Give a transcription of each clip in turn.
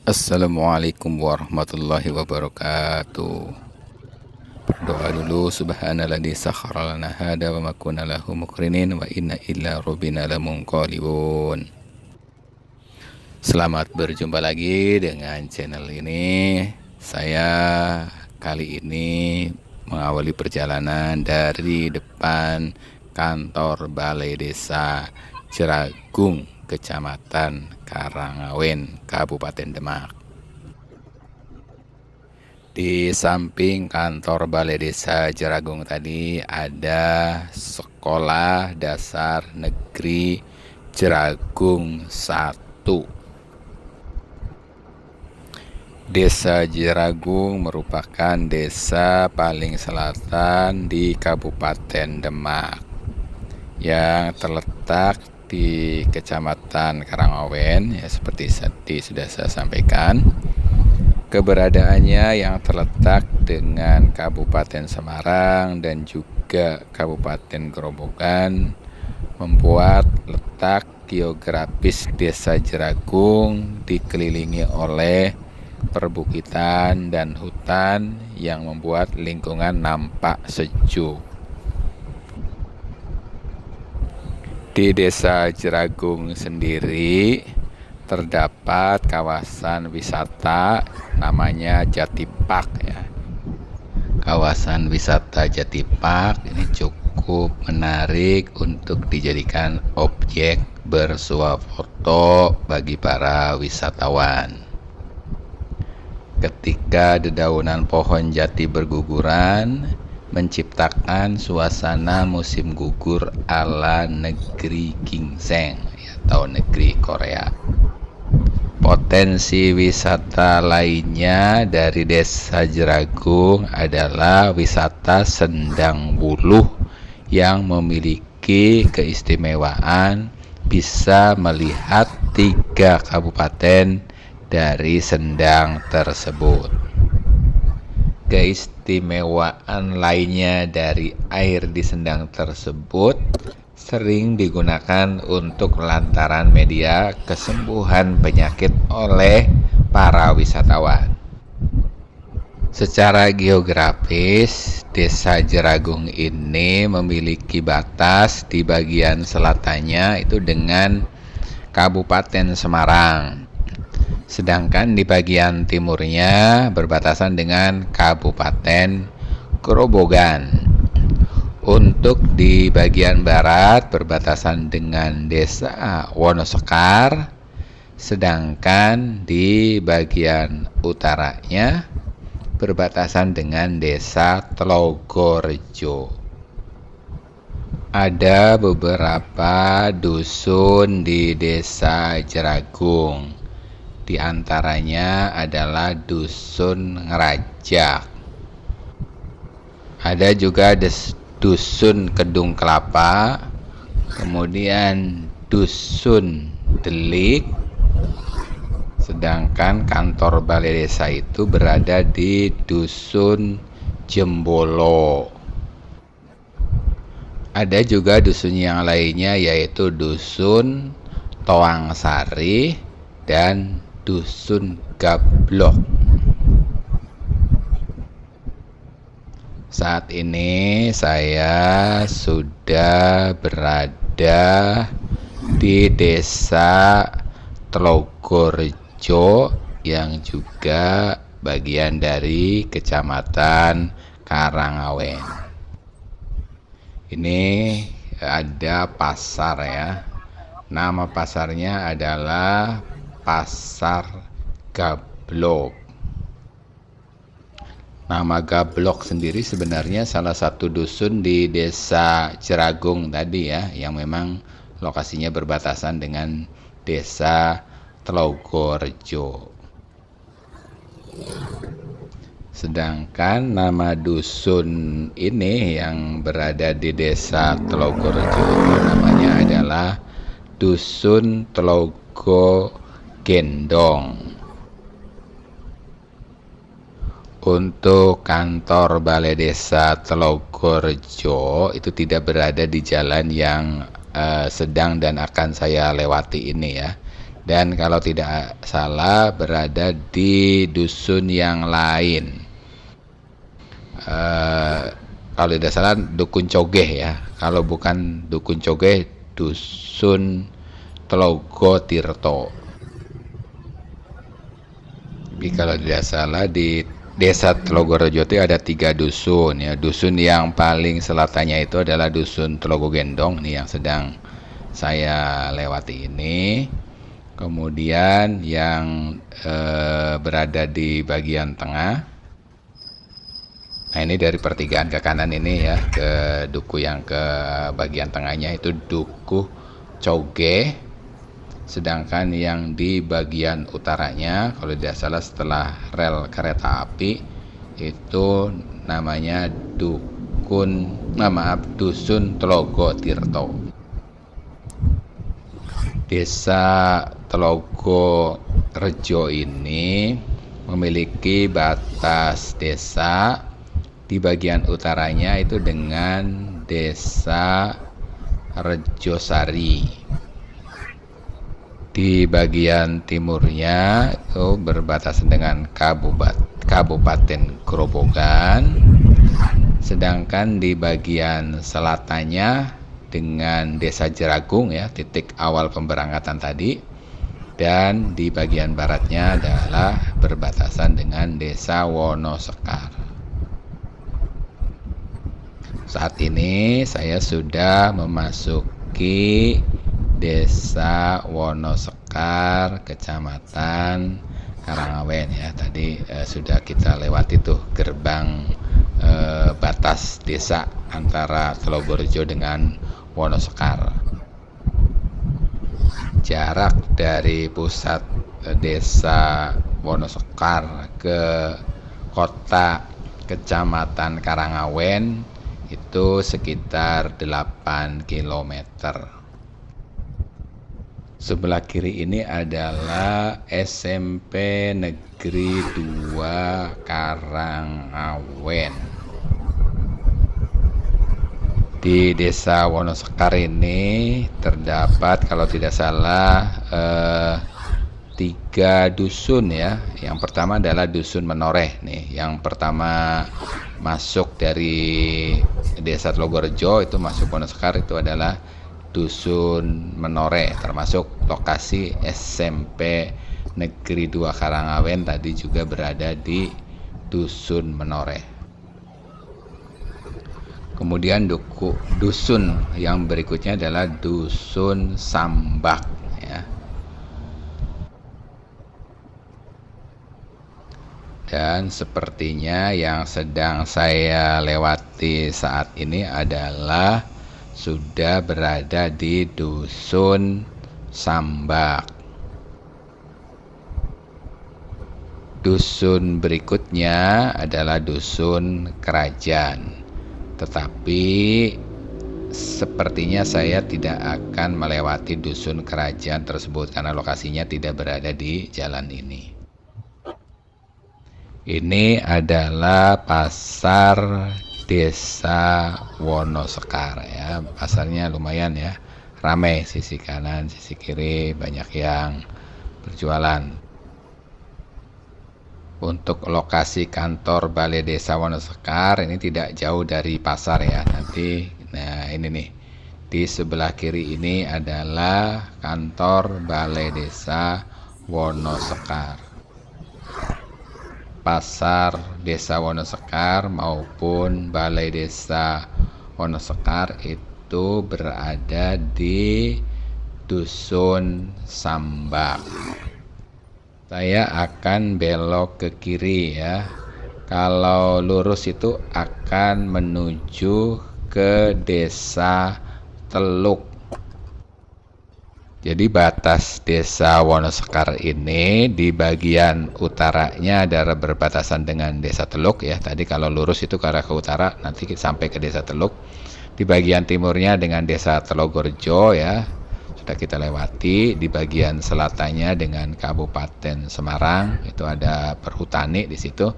Assalamualaikum warahmatullahi wabarakatuh. Doa dulu. Subhanalladzi sakhkhara lana hada wa ma kunna lahu muqrinin wa inna illa rabbina lamunqalibun. Selamat berjumpa lagi dengan channel ini. Saya kali ini mengawali perjalanan dari depan kantor Balai Desa Jeragung, Kecamatan Karangawen, Kabupaten Demak. Di samping kantor Balai Desa Jeragung tadi ada Sekolah Dasar Negeri Jeragung 1. Desa Jeragung merupakan desa paling selatan di Kabupaten Demak yang terletak di Kecamatan Karangawen, ya, seperti tadi sudah saya sampaikan. Keberadaannya yang terletak dengan Kabupaten Semarang dan juga Kabupaten Grobogan membuat letak geografis Desa Jeragung dikelilingi oleh perbukitan dan hutan yang membuat lingkungan nampak sejuk. Di Desa Jeragung sendiri terdapat kawasan wisata namanya Jatipak, ya. Kawasan wisata Jatipak ini cukup menarik untuk dijadikan objek bersuah foto bagi para wisatawan. Ketika dedaunan pohon jati berguguran, menciptakan suasana musim gugur ala negeri gingseng, atau negeri Korea. Potensi wisata lainnya dari Desa Jeragung adalah wisata Sendang Wuluh yang memiliki keistimewaan bisa melihat 3 kabupaten dari Sendang tersebut. Keistimewaan lainnya dari air di Sendang tersebut sering digunakan untuk lantaran media kesembuhan penyakit oleh para wisatawan. Secara geografis, Desa Jeragung ini memiliki batas di bagian selatannya itu dengan Kabupaten Semarang. Sedangkan di bagian timurnya berbatasan dengan Kabupaten Grobogan. Untuk di bagian barat berbatasan dengan Desa Wonosekar, sedangkan di bagian utaranya berbatasan dengan Desa Tlogorejo. Ada beberapa dusun di Desa Jeragung. Di antaranya adalah Dusun Ngerajak. Ada juga Dusun Kedung Kelapa, kemudian Dusun Delik, sedangkan kantor Balai Desa itu berada di Dusun Jembolo. Ada juga dusun yang lainnya, yaitu Dusun Toangsari dan Dusun Gablok. Saat ini saya sudah berada di Desa Tlogorejo yang juga bagian dari Kecamatan Karangawen. Ini ada pasar, ya. Nama pasarnya adalah Pasar Gablok. Nama Gablok sendiri sebenarnya salah satu dusun di Desa Jeragung tadi, ya, yang memang lokasinya berbatasan dengan Desa Tlogorejo. Sedangkan nama dusun ini yang berada di Desa Tlogorejo itu namanya adalah Dusun Tlogogendong. Untuk kantor Balai Desa Tlogorejo itu tidak berada di jalan yang sedang dan akan saya lewati ini, ya. dan kalau tidak salah berada di dusun yang lain. Kalau tidak salah Dukun Cogeh ya. Kalau bukan Dukun Cogeh, Dusun Telogo Tirto. Tapi kalau tidak salah di Desa Telogorejo itu ada 3 dusun ya. Dusun yang paling selatannya itu adalah Dusun Telogo Gendong nih yang sedang saya lewati ini. Kemudian yang berada di bagian tengah. Nah ini dari pertigaan ke kanan ini ya, ke duku yang ke bagian tengahnya itu Duku Coge. Sedangkan yang di bagian utaranya, kalau tidak salah setelah rel kereta api, itu namanya Dusun Telogo Tirto. Desa Telogo Rejo ini memiliki batas desa di bagian utaranya itu dengan Desa Rejosari. Di bagian timurnya itu berbatasan dengan Kabupaten Grobogan. Sedangkan di bagian selatannya dengan Desa Jeragung ya, titik awal pemberangkatan tadi. Dan di bagian baratnya adalah berbatasan dengan Desa Wonosekar. Saat ini saya sudah memasuki Desa Wonosekar, Kecamatan Karangawen ya. Tadi sudah kita lewati tuh gerbang batas desa antara Telogorejo dengan Wonosekar. Jarak dari pusat Desa Wonosekar ke kota Kecamatan Karangawen itu sekitar 8 km. Sebelah kiri ini adalah SMP Negeri 2 Karangawen. Di Desa Wonosekar ini terdapat kalau tidak salah 3 dusun ya. Yang pertama adalah Dusun Menoreh nih. Yang pertama masuk dari Desa Telogorejo itu masuk Wonosekar itu adalah Dusun Menoreh, termasuk lokasi SMP Negeri 2 Karangawen tadi juga berada di Dusun Menoreh. Kemudian dusun yang berikutnya adalah Dusun Sambak ya. Dan sepertinya yang sedang saya lewati saat ini adalah sudah berada di Dusun Sambak. Dusun berikutnya adalah Dusun Kerajaan. Tetapi sepertinya saya tidak akan melewati Dusun Kerajaan tersebut karena lokasinya tidak berada di jalan ini. Ini adalah pasar Desa Wonosekar ya. Pasarnya lumayan ya, ramai, sisi kanan sisi kiri banyak yang berjualan. Untuk lokasi kantor Balai Desa Wonosekar ini tidak jauh dari pasar ya. Nanti nah ini nih, di sebelah kiri ini adalah kantor Balai Desa Wonosekar. Pasar Desa Wonosekar maupun Balai Desa Wonosekar itu berada di Dusun Sambak. Saya akan belok ke kiri ya. Kalau lurus itu akan menuju ke Desa Teluk. Jadi batas Desa Wonosekar ini di bagian utaranya adalah berbatasan dengan Desa Teluk ya. Tadi kalau lurus itu ke arah ke utara nanti sampai ke Desa Teluk. Di bagian timurnya dengan Desa Telogorejo ya. Sudah kita lewati. Di bagian selatannya dengan Kabupaten Semarang itu ada perhutani di situ.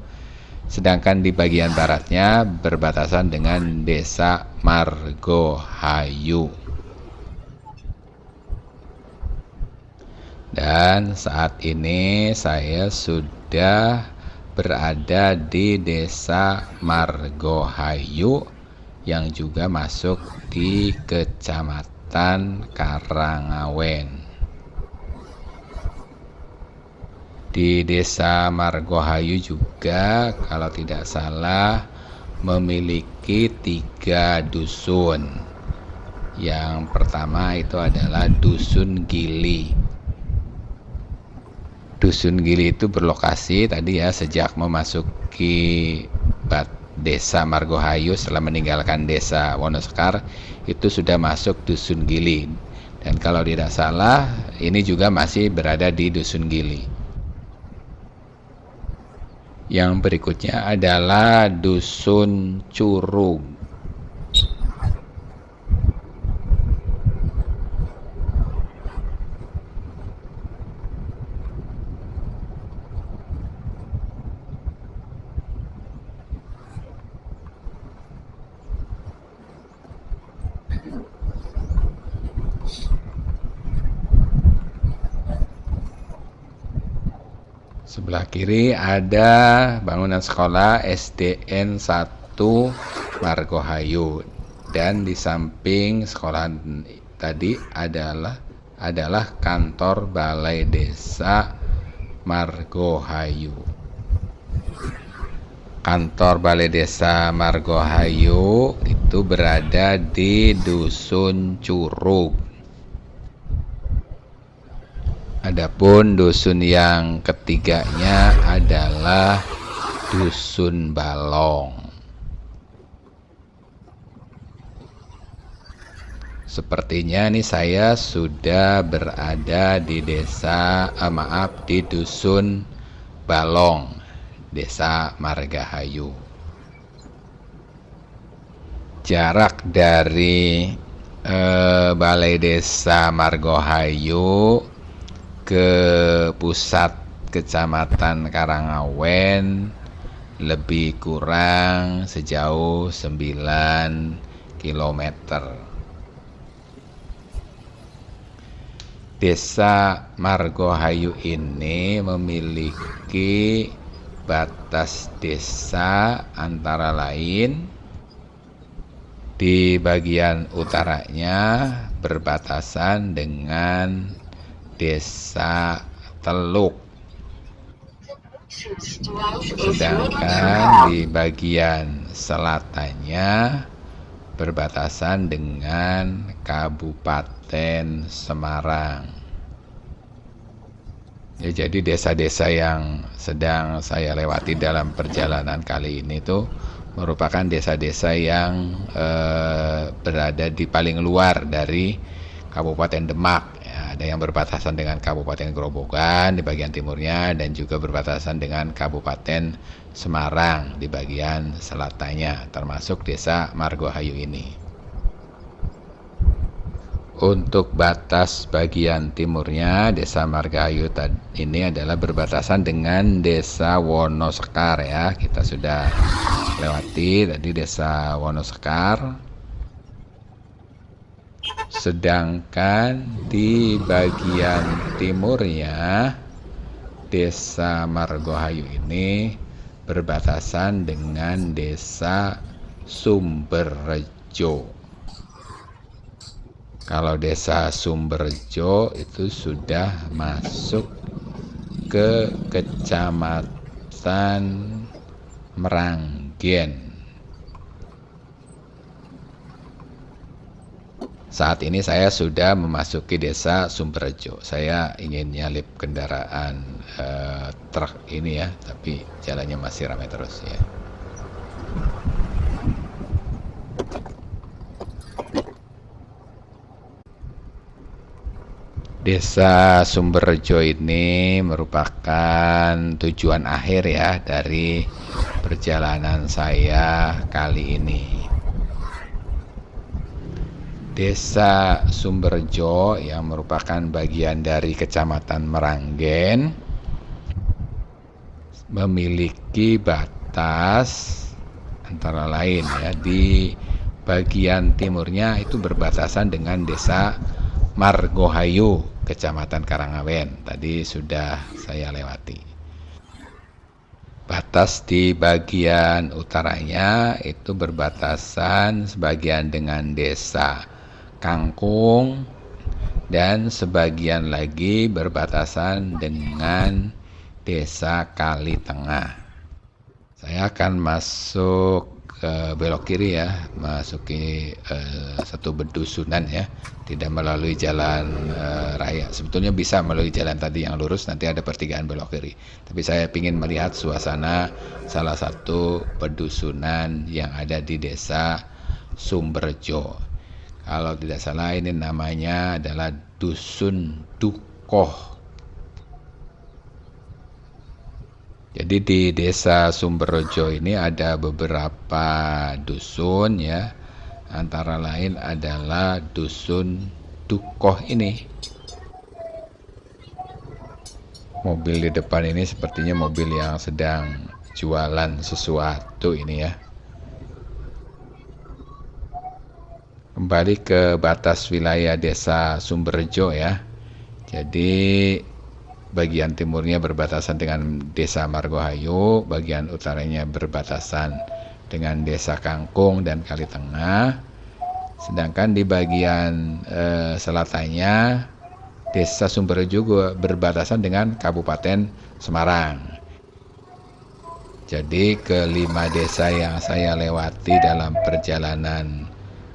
Sedangkan di bagian baratnya berbatasan dengan Desa Margohayu. Dan saat ini saya sudah berada di Desa Margohayu yang juga masuk di Kecamatan Karangawen. Di Desa Margohayu juga kalau tidak salah memiliki 3 dusun. Yang pertama itu adalah Dusun Gili. Dusun Gili itu berlokasi tadi ya sejak memasuki Desa Margohayu setelah meninggalkan Desa Wonosekar itu sudah masuk Dusun Gili. Dan kalau tidak salah ini juga masih berada di Dusun Gili. Yang berikutnya adalah Dusun Curug. Sebelah kiri ada bangunan sekolah SDN 1 Margohayu, dan di samping sekolah tadi adalah kantor Balai Desa Margohayu. Kantor Balai Desa Margohayu itu berada di Dusun Curug. Adapun dusun yang ketiganya adalah Dusun Balong. Sepertinya nih saya sudah berada di di Dusun Balong, Desa Margohayu. Jarak dari Balai Desa Margohayu ke pusat Kecamatan Karangawen lebih kurang sejauh 9 km. Desa Margohayu ini memiliki batas desa antara lain di bagian utaranya berbatasan dengan Desa Teluk, sedangkan di bagian selatannya berbatasan dengan Kabupaten Semarang. Ya, jadi desa-desa yang sedang saya lewati dalam perjalanan kali ini tuh merupakan desa-desa yang berada di paling luar dari Kabupaten Demak. Ada yang berbatasan dengan Kabupaten Grobogan di bagian timurnya dan juga berbatasan dengan Kabupaten Semarang di bagian selatannya, termasuk Desa Margohayu ini. Untuk batas bagian timurnya Desa Margohayu ini adalah berbatasan dengan Desa Wonosekar ya. Kita sudah lewati tadi Desa Wonosekar. Sedangkan di bagian timurnya Desa Margohayu ini berbatasan dengan Desa Sumberrejo. Kalau Desa Sumberrejo itu sudah masuk ke Kecamatan Meranggen. Saat ini saya sudah memasuki Desa Sumberrejo. Saya ingin nyalip kendaraan truk ini ya, tapi jalannya masih ramai terus ya. Desa Sumberrejo ini merupakan tujuan akhir ya dari perjalanan saya kali ini. Desa Sumberrejo yang merupakan bagian dari Kecamatan Meranggen memiliki batas antara lain ya, di bagian timurnya itu berbatasan dengan Desa Margohayu Kecamatan Karangawen. Tadi sudah saya lewati. Batas di bagian utaranya itu berbatasan sebagian dengan Desa Kangkung dan sebagian lagi berbatasan dengan Desa Kali Tengah. Saya akan masuk ke belok kiri ya, masuki satu bedusunan ya, tidak melalui jalan raya. Sebetulnya bisa melalui jalan tadi yang lurus, nanti ada pertigaan belok kiri. Tapi saya ingin melihat suasana salah satu bedusunan yang ada di Desa Sumberjo. Kalau tidak salah ini namanya adalah Dusun Dukoh. Jadi di Desa Sumberjo ini ada beberapa dusun ya. Antara lain adalah Dusun Dukoh ini. Mobil di depan ini sepertinya mobil yang sedang jualan sesuatu ini ya. Kembali ke batas wilayah Desa Sumberjo ya. Jadi bagian timurnya berbatasan dengan Desa Margohayu, bagian utaranya berbatasan dengan Desa Kangkung dan Kali Tengah. Sedangkan di bagian selatannya Desa Sumberjo juga berbatasan dengan Kabupaten Semarang. Jadi kelima desa yang saya lewati dalam perjalanan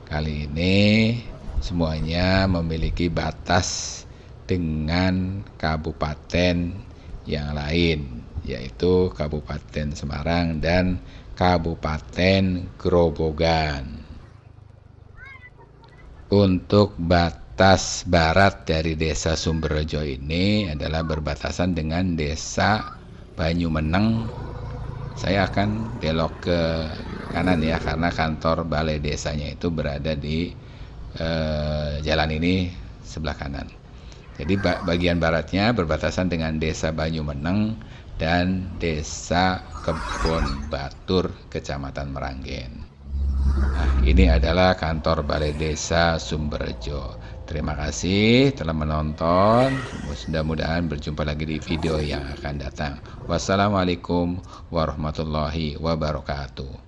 kali ini semuanya memiliki batas dengan kabupaten yang lain, yaitu Kabupaten Semarang dan Kabupaten Grobogan. Untuk batas barat dari Desa Sumberjo ini adalah berbatasan dengan Desa Banyumeneng. Saya akan belok ke kanan ya, karena kantor balai desanya itu berada di jalan ini sebelah kanan. Jadi bagian baratnya berbatasan dengan Desa Banyumeneng dan Desa Kebon Batur, Kecamatan Meranggen. Nah, ini adalah kantor Balai Desa Sumberjo. Terima kasih telah menonton. Mudah-mudahan berjumpa lagi di video yang akan datang. Wassalamualaikum warahmatullahi wabarakatuh.